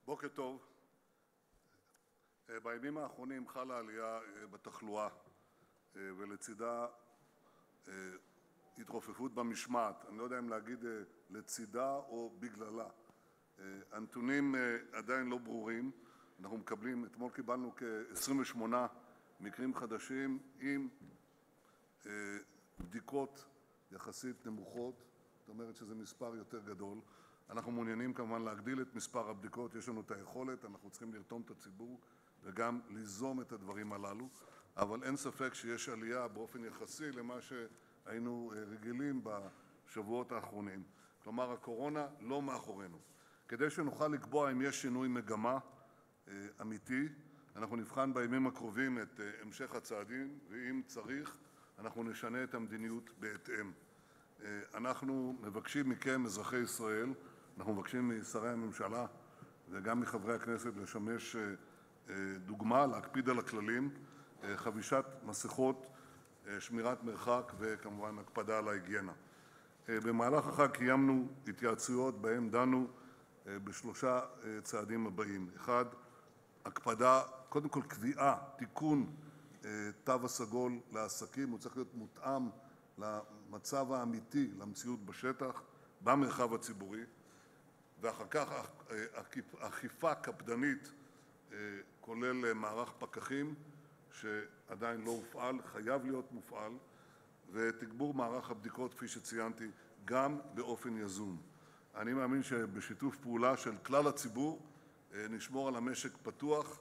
בוקר טוב. בימים האחרונים חלה עלייה בתחלואה ולצידה התרופפות במשמעת. אני לא יודע אם להגיד לצידה או בגללה. הנתונים עדיין לא ברורים. אנחנו מקבלים, אתמול קיבלנו כ-28 מקרים חדשים עם בדיקות יחסית נמוכות. זאת אומרת שזה מספר יותר גדול. אנחנו מעוניינים כמובן להגדיל את מספר הבדיקות, יש לנו את היכולת, אנחנו צריכים לרתום את הציבור וגם ליזום את הדברים הללו, אבל אין ספק שיש עלייה באופן יחסי למה שהיינו רגילים בשבועות האחרונים. כלומר, הקורונה לא מאחורינו. כדי שנוכל לקבוע אם יש שינוי מגמה אמיתי, אנחנו נבחן בימים הקרובים את המשך הצעדים, ואם צריך, אנחנו נשנה את המדיניות בהתאם. אנחנו מבקשים מכם, אזרחי ישראל, אנחנו מבקשים משרי הממשלה וגם מחברי הכנסת לשמש דוגמה, להקפיד על הכללים, חבישת מסכות, שמירת מרחק וכמובן הקפדה על ההיגיינה. במהלך החג קיימנו התייעצויות בהם דנו בשלושה צעדים הבאים. אחד, הקפדה, קודם כל קביעה, תיקון תו הסגול לעסקים, הוא צריך להיות מותאם למצב האמיתי, למציאות בשטח, במרחב הציבורי, ואחר כך אכיפה קפדנית, כולל מערך פקחים שעדיין לא הופעל, חייב להיות מופעל, ותגבור מערך הבדיקות, כפי שציינתי, גם באופן יזום. אני מאמין שבשיתוף פעולה של כלל הציבור נשמור על המשק פתוח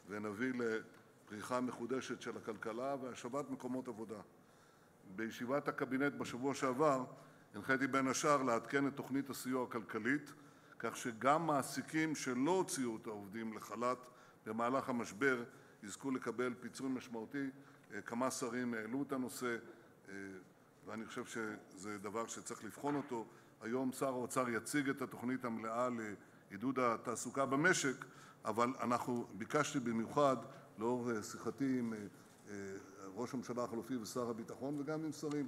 ונביא לפריחה מחודשת של הכלכלה והשבת מקומות עבודה. בישיבת הקבינט בשבוע שעבר הנחיתי בין השאר לעדכן את תוכנית הסיוע הכלכלית, כך שגם מעסיקים שלא הוציאו את העובדים לחל"ת במהלך המשבר יזכו לקבל פיצוי משמעותי. כמה שרים העלו את הנושא, ואני חושב שזה דבר שצריך לבחון אותו. היום שר האוצר יציג את התוכנית המלאה לעידוד התעסוקה במשק, אבל ביקשתי במיוחד, לאור שיחתי עם ראש הממשלה החלופי ושר הביטחון וגם עם שרים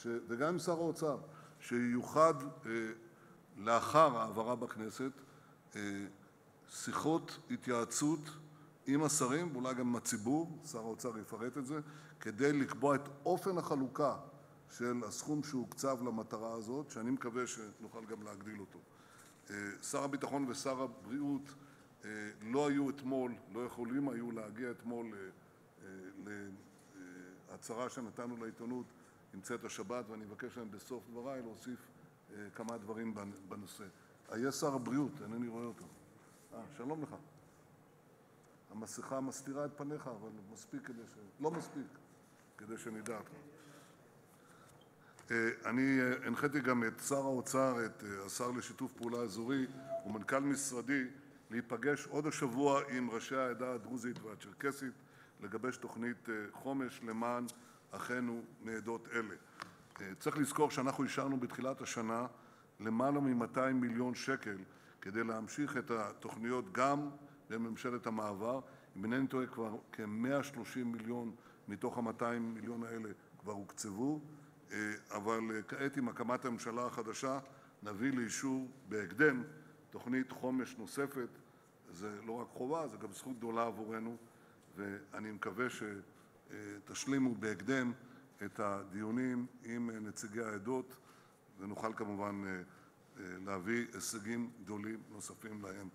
וגם עם שר האוצר, שיוחד לאחר העברה בכנסת שיחות התייעצות עם השרים ואולי גם עם הציבור, שר האוצר יפרט את זה, כדי לקבוע את אופן החלוקה של הסכום שהוקצב למטרה הזאת, שאני מקווה שנוכל גם להגדיל אותו. שר הביטחון ושר הבריאות לא היו אתמול, לא יכולים היו להגיע אתמול להצהרה שנתנו לעיתונות עם צאת השבת, ואני מבקש להם בסוף דבריי להוסיף כמה דברים בנושא. היה שר הבריאות, אינני רואה אותו. שלום לך. המסכה מסתירה את פניך, אבל מספיק לא מספיק כדי שנדע אותך. אני הנחיתי גם את שר האוצר, את השר לשיתוף פעולה אזורי ומנכ"ל משרדי להיפגש עוד השבוע עם ראשי העדה הדרוזית והצ'רקסית לגבש תוכנית חומש למען אחינו מעדות אלה. צריך לזכור שאנחנו אישרנו בתחילת השנה למעלה מ-200 מיליון שקל כדי להמשיך את התוכניות גם בממשלת המעבר. אם אינני טועה, כבר כ-130 מיליון מתוך ה-200 מיליון האלה כבר הוקצבו, אבל כעת עם הקמת הממשלה החדשה נביא לאישור בהקדם תוכנית חומש נוספת. זה לא רק חובה, זה גם זכות גדולה עבורנו, ואני מקווה שתשלימו בהקדם את הדיונים עם נציגי העדות, ונוכל כמובן להביא הישגים גדולים נוספים להם.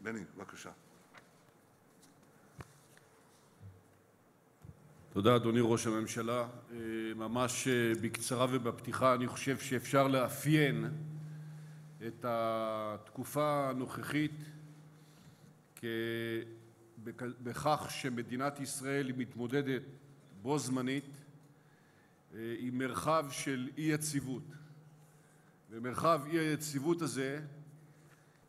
בני, בבקשה. תודה, אדוני ראש הממשלה. ממש בקצרה ובפתיחה, אני חושב שאפשר לאפיין את התקופה הנוכחית בכך שמדינת ישראל מתמודדת בו זמנית עם מרחב של אי-יציבות. ומרחב אי-היציבות הזה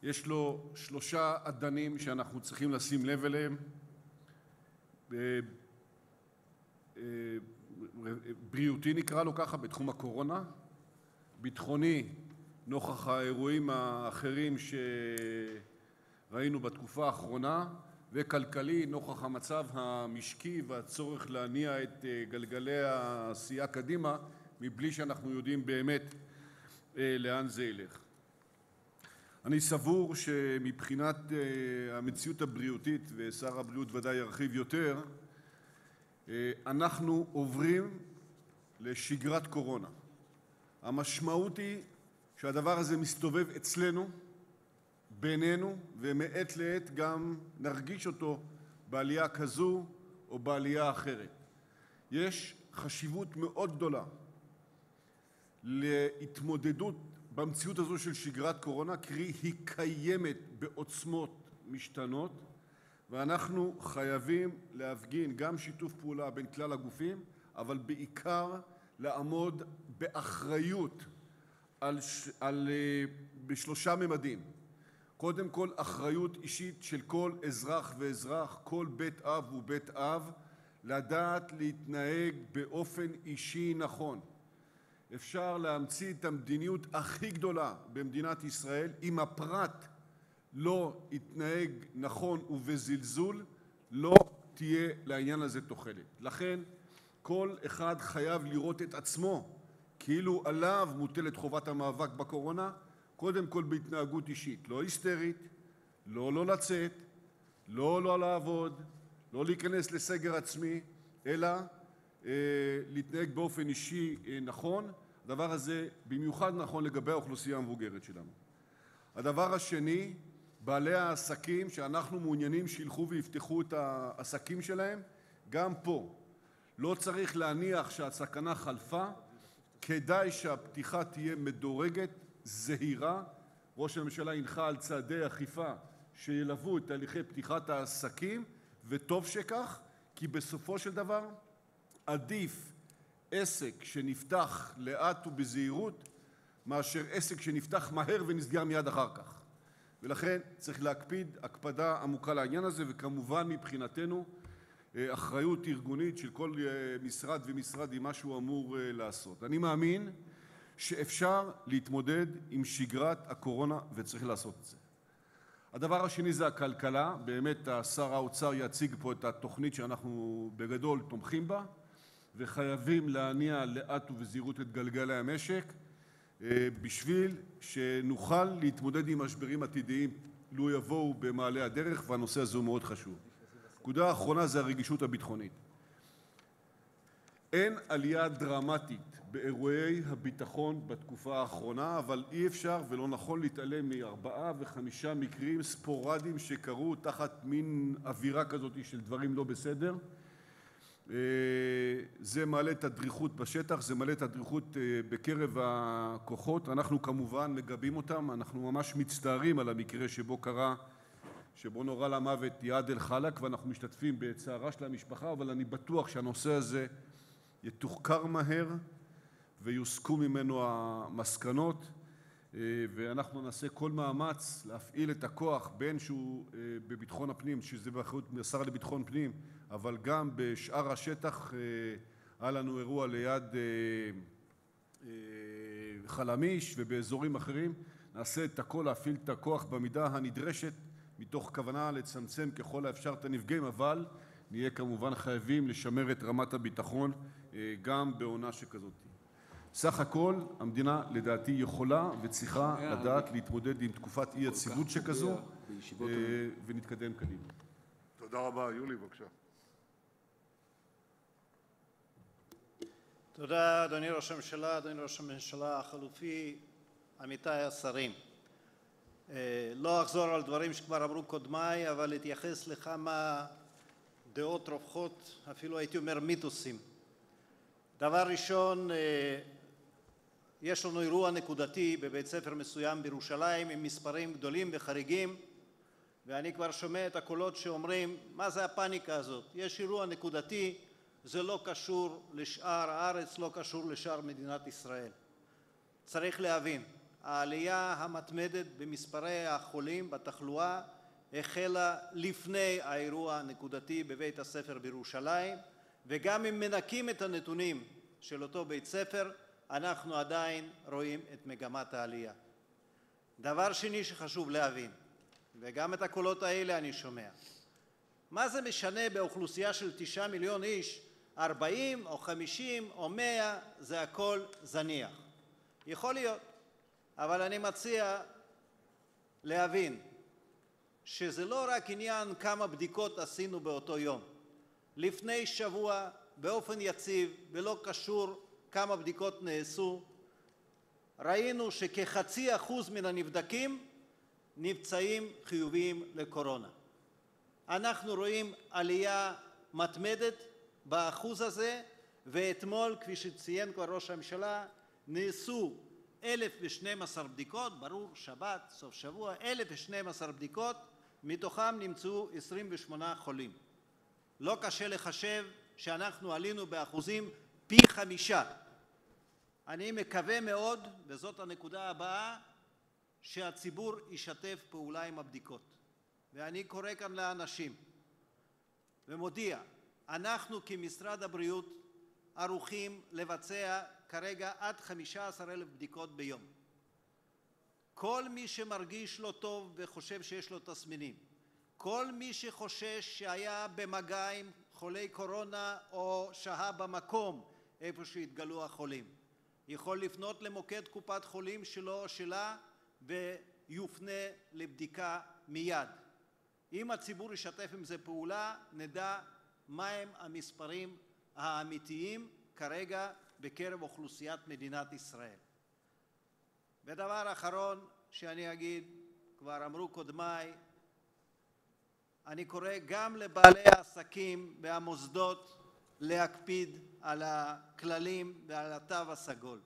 יש לו שלושה אדנים שאנחנו צריכים לשים לב אליהם. בריאותי נקרא לו ככה, בתחום הקורונה, ביטחוני נוכח האירועים האחרים שראינו בתקופה האחרונה, וכלכלי נוכח המצב המשקי והצורך להניע את גלגלי העשייה קדימה מבלי שאנחנו יודעים באמת לאן זה ילך. אני סבור שמבחינת המציאות הבריאותית, ושר הבריאות ודאי ירחיב יותר, אנחנו עוברים לשגרת קורונה. המשמעות היא שהדבר הזה מסתובב אצלנו, בינינו, ומעת לעת גם נרגיש אותו בעלייה כזו או בעלייה אחרת. יש חשיבות מאוד גדולה להתמודדות במציאות הזו של שגרת קורונה, קרי היא קיימת בעוצמות משתנות, ואנחנו חייבים להפגין גם שיתוף פעולה בין כלל הגופים, אבל בעיקר לעמוד באחריות בשלושה ממדים. קודם כל, אחריות אישית של כל אזרח ואזרח, כל בית אב ובית אב, לדעת להתנהג באופן אישי נכון. אפשר להמציא את המדיניות הכי גדולה במדינת ישראל, אם הפרט לא יתנהג נכון ובזלזול, לא תהיה לעניין הזה תוחלת. לכן, כל אחד חייב לראות את עצמו, כאילו עליו מוטלת חובת המאבק בקורונה, קודם כל בהתנהגות אישית, לא היסטרית, לא לצאת, לא לעבוד, לא להיכנס לסגר עצמי, אלא להתנהג באופן אישי נכון. הדבר הזה במיוחד נכון לגבי האוכלוסייה המבוגרת שלנו. הדבר השני, בעלי העסקים שאנחנו מעוניינים שילכו ויפתחו את העסקים שלהם, גם פה לא צריך להניח שהסכנה חלפה, כדאי שהפתיחה תהיה מדורגת, זהירה. ראש הממשלה הנחה על צעדי אכיפה שילוו את תהליכי פתיחת העסקים, וטוב שכך, כי בסופו של דבר עדיף עסק שנפתח לאט ובזהירות מאשר עסק שנפתח מהר ונסגר מיד אחר כך. ולכן צריך להקפיד הקפדה עמוקה לעניין הזה, וכמובן מבחינתנו אחריות ארגונית של כל משרד ומשרד עם מה שהוא אמור לעשות. אני מאמין שאפשר להתמודד עם שגרת הקורונה וצריך לעשות את זה. הדבר השני זה הכלכלה. באמת שר האוצר יציג פה את התוכנית שאנחנו בגדול תומכים בה, וחייבים להניע לאט ובזהירות את גלגלי המשק בשביל שנוכל להתמודד עם משברים עתידיים לו יבואו במעלה הדרך, והנושא הזה הוא מאוד חשוב. נקודה האחרונה זה הרגישות הביטחונית. אין עלייה דרמטית באירועי הביטחון בתקופה האחרונה, אבל אי אפשר ולא נכון להתעלם מ4 ו5 מקרים ספורדיים שקרו תחת מין אווירה כזאת של דברים לא בסדר. זה מעלה את הדריכות בשטח, זה מעלה את הדריכות בקרב הכוחות. אנחנו כמובן מגבים אותם, אנחנו ממש מצטערים על המקרה שבו נורה למוות איאד אל-חלאק, ואנחנו משתתפים בצערה של המשפחה, אבל אני בטוח שהנושא הזה יתוחקר מהר ויוסקו ממנו המסקנות, ואנחנו נעשה כל מאמץ להפעיל את הכוח, בין שהוא בביטחון הפנים, שזה באחריות השר לביטחון פנים, אבל גם בשאר השטח. היה לנו אירוע ליד חלמיש ובאזורים אחרים. נעשה את הכל להפעיל את הכוח במידה הנדרשת, מתוך כוונה לצמצם ככל האפשר את הנפגעים, אבל נהיה כמובן חייבים לשמר את רמת הביטחון גם בעונה שכזאת. סך הכל המדינה לדעתי יכולה וצריכה לדעת להתמודד עם תקופת אי יציבות שכזו, ונתקדם קדימה. תודה רבה. יולי, בבקשה. תודה, אדוני ראש הממשלה, אדוני ראש הממשלה החלופי, עמיתיי השרים. לא אחזור על דברים שכבר אמרו קודמיי, אבל להתייחס לכמה דעות רווחות, אפילו הייתי אומר מיתוסים. דבר ראשון, יש לנו אירוע נקודתי בבית ספר מסוים בירושלים עם מספרים גדולים וחריגים, ואני כבר שומע את הקולות שאומרים, מה זה הפאניקה הזאת? יש אירוע נקודתי, זה לא קשור לשאר הארץ, לא קשור לשאר מדינת ישראל. צריך להבין, העלייה המתמדת במספרי החולים בתחלואה החלה לפני האירוע הנקודתי בבית הספר בירושלים, וגם אם מנקים את הנתונים של אותו בית ספר, אנחנו עדיין רואים את מגמת העלייה. דבר שני שחשוב להבין, וגם את הקולות האלה אני שומע, מה זה משנה באוכלוסייה של 9 מיליון איש, 40 או 50 או 100, זה הכל זניח. יכול להיות, אבל אני מציע להבין שזה לא רק עניין כמה בדיקות עשינו באותו יום. לפני שבוע, באופן יציב ולא קשור כמה בדיקות נעשו, ראינו שכ0.5% מן הנבדקים נמצאים חיוביים לקורונה. אנחנו רואים עלייה מתמדת באחוז הזה, ואתמול, כפי שציין כבר ראש הממשלה, נעשו 1,012 בדיקות, ברור, שבת, סוף שבוע, 1,012 בדיקות, מתוכם נמצאו 28 חולים. לא קשה לחשב שאנחנו עלינו באחוזים פי 5. אני מקווה מאוד, וזאת הנקודה הבאה, שהציבור ישתף פעולה עם הבדיקות. ואני קורא כאן לאנשים ומודיע, אנחנו כמשרד הבריאות ערוכים לבצע כרגע עד 15,000 בדיקות ביום. כל מי שמרגיש לא טוב וחושב שיש לו תסמינים, כל מי שחושש שהיה במגע עם חולי קורונה או שהה במקום איפה שהתגלו החולים, יכול לפנות למוקד קופת חולים שלו או שלה ויופנה לבדיקה מיד. אם הציבור ישתף עם זה פעולה, נדע מהם המספרים האמיתיים כרגע בקרב אוכלוסיית מדינת ישראל. ודבר אחרון שאני אגיד, כבר אמרו קודמיי, אני קורא גם לבעלי העסקים והמוסדות להקפיד על הכללים ועל התו הסגול.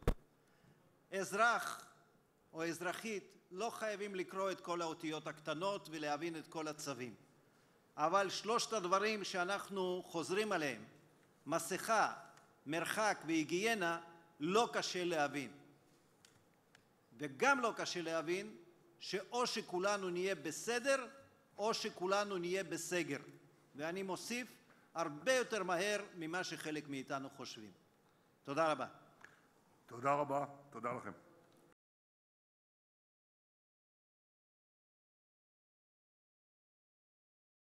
אזרח או אזרחית לא חייבים לקרוא את כל האותיות הקטנות ולהבין את כל הצווים. אבל שלושת הדברים שאנחנו חוזרים עליהם, מסכה, מרחק והיגיינה, לא קשה להבין. וגם לא קשה להבין שאו שכולנו נהיה בסדר או שכולנו נהיה בסגר. ואני מוסיף, הרבה יותר מהר ממה שחלק מאיתנו חושבים. תודה רבה. תודה רבה. תודה לכם.